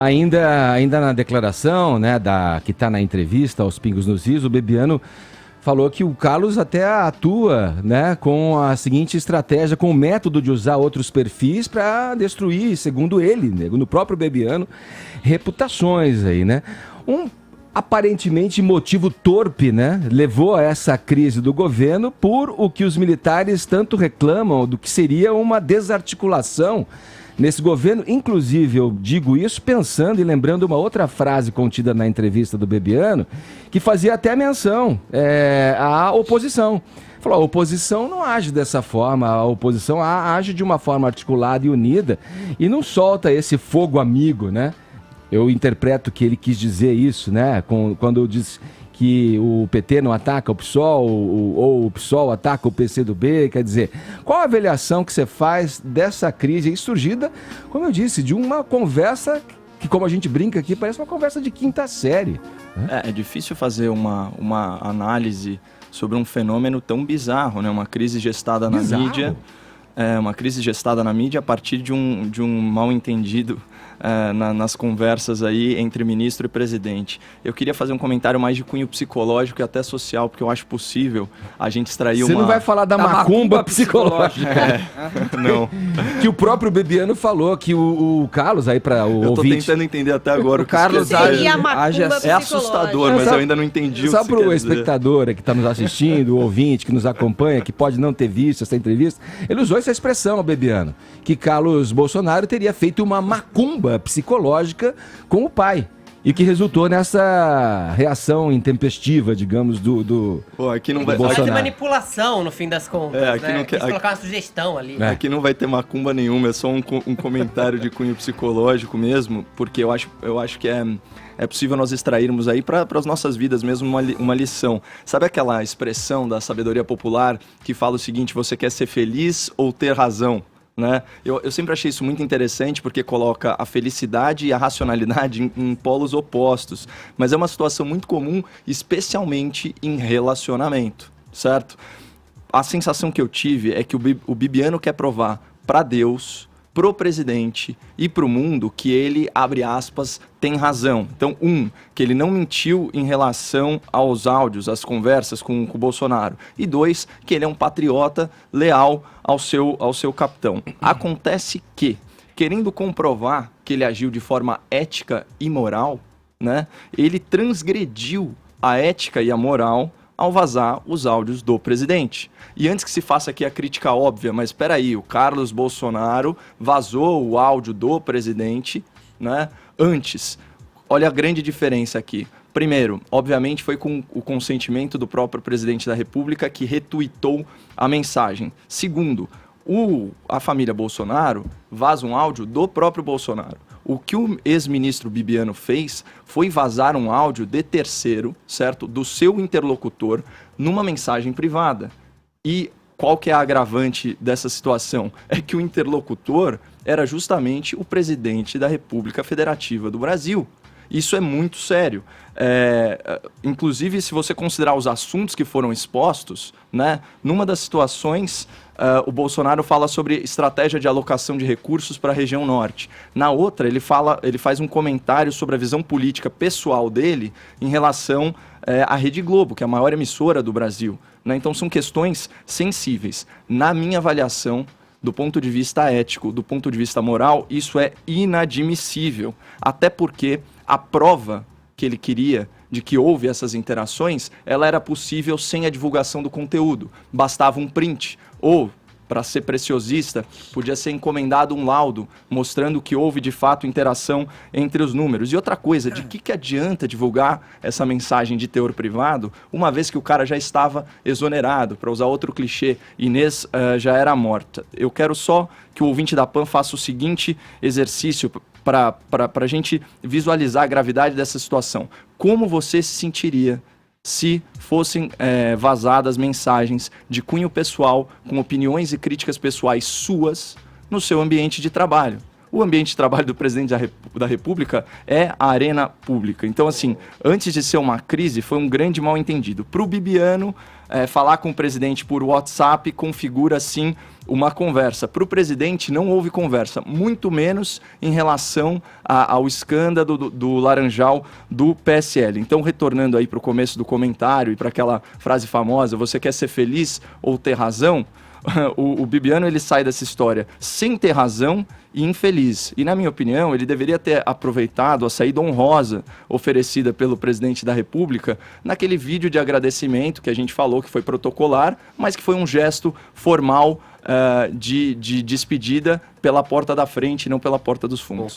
Ainda na declaração, né, que está na entrevista aos Pingos nos Is, o Bebiano falou que o Carlos até atua, né, com a seguinte estratégia, com o método de usar outros perfis para destruir, segundo ele, né, no próprio Bebiano, reputações aí, né? Aparentemente motivo torpe, né? Levou a essa crise do governo por o que os militares tanto reclamam do que seria uma desarticulação nesse governo. Inclusive, eu digo isso pensando e lembrando uma outra frase contida na entrevista do Bebiano, que fazia até menção à oposição. Falou, a oposição não age dessa forma, a oposição age de uma forma articulada e unida e não solta esse fogo amigo, né? Eu interpreto que ele quis dizer isso, né? Quando diz que o PT não ataca o PSOL, ou o PSOL ataca o PCdoB, quer dizer, qual a avaliação que você faz dessa crise aí surgida, como eu disse, de uma conversa que, como a gente brinca aqui, parece uma conversa de quinta série, né? É difícil fazer uma análise sobre um fenômeno tão bizarro, né? Uma crise gestada na mídia. Uma crise gestada na mídia a partir de um mal-entendido nas conversas aí entre ministro e presidente. Eu queria fazer um comentário mais de cunho psicológico e até social, porque eu acho possível a gente extrair Você não vai falar da macumba psicológica. Não. Que o próprio Bebiano falou, que o Carlos aí para o Eu tô ouvinte... tentando entender até agora o que Carlos age. é assustador, mas eu ainda não entendi o que só você para o quer dizer. espectador que está nos assistindo, o ouvinte que nos acompanha, que pode não ter visto essa entrevista, ele usou essa expressão, Bebiano, que Carlos Bolsonaro teria feito uma macumba psicológica com o pai. E que resultou nessa reação intempestiva, digamos, do aqui não vai Bolsonaro. Vai ter manipulação, no fim das contas, aqui né? não quer, Quis colocar uma sugestão ali. Aqui não vai ter macumba nenhuma, é só um comentário de cunho psicológico mesmo, porque eu acho que é possível nós extrairmos aí para as nossas vidas mesmo uma lição. Sabe aquela expressão da sabedoria popular que fala o seguinte: você quer ser feliz ou ter razão? Né? Eu sempre achei isso muito interessante porque coloca a felicidade e a racionalidade em polos opostos, mas é uma situação muito comum, especialmente em relacionamento, certo? A sensação que eu tive é que o Bebiano quer provar para Deus, pro presidente e pro mundo que ele, abre aspas, tem razão. Então, que ele não mentiu em relação aos áudios, às conversas com o Bolsonaro. E 2, que ele é um patriota leal ao seu capitão. Acontece que, querendo comprovar que ele agiu de forma ética e moral, né, ele transgrediu a ética e a moral ao vazar os áudios do presidente. E antes que se faça aqui a crítica óbvia, mas espera aí, o Carlos Bolsonaro vazou o áudio do presidente, né, antes. Olha a grande diferença aqui. Primeiro, obviamente foi com o consentimento do próprio presidente da República que retuitou a mensagem. Segundo, a família Bolsonaro vaza um áudio do próprio Bolsonaro. O que o ex-ministro Bebiano fez foi vazar um áudio de terceiro, certo? Do seu interlocutor, numa mensagem privada. E qual que é a agravante dessa situação? É que o interlocutor era justamente o presidente da República Federativa do Brasil. Isso é muito sério. Inclusive, se você considerar os assuntos que foram expostos, né, numa das situações, o Bolsonaro fala sobre estratégia de alocação de recursos para a região norte. Na outra, ele faz um comentário sobre a visão política pessoal dele em relação à Rede Globo, que é a maior emissora do Brasil, né? Então, são questões sensíveis. Na minha avaliação, do ponto de vista ético, do ponto de vista moral, isso é inadmissível. Até porque a prova que ele queria de que houve essas interações, ela era possível sem a divulgação do conteúdo. Bastava um print. Ou, para ser preciosista, podia ser encomendado um laudo mostrando que houve de fato interação entre os números. E outra coisa, de que adianta divulgar essa mensagem de teor privado, uma vez que o cara já estava exonerado? Para usar outro clichê, Inês já era morta. Eu quero só que o ouvinte da PAN faça o seguinte exercício para a gente visualizar a gravidade dessa situação. Como você se sentiria se fossem vazadas mensagens de cunho pessoal, com opiniões e críticas pessoais suas, no seu ambiente de trabalho? o ambiente de trabalho do presidente da República é a arena pública. Então, assim, antes de ser uma crise, foi um grande mal-entendido. Para o Bibiano, falar com o presidente por WhatsApp configura, sim, uma conversa. Para o presidente, não houve conversa, muito menos em relação ao escândalo do Laranjal do PSL. Então, retornando aí para o começo do comentário e para aquela frase famosa, você quer ser feliz ou ter razão? O Bibiano, ele sai dessa história sem ter razão e infeliz. E, na minha opinião, ele deveria ter aproveitado a saída honrosa oferecida pelo presidente da República naquele vídeo de agradecimento que a gente falou que foi protocolar, mas que foi um gesto formal de despedida pela porta da frente e não pela porta dos fundos.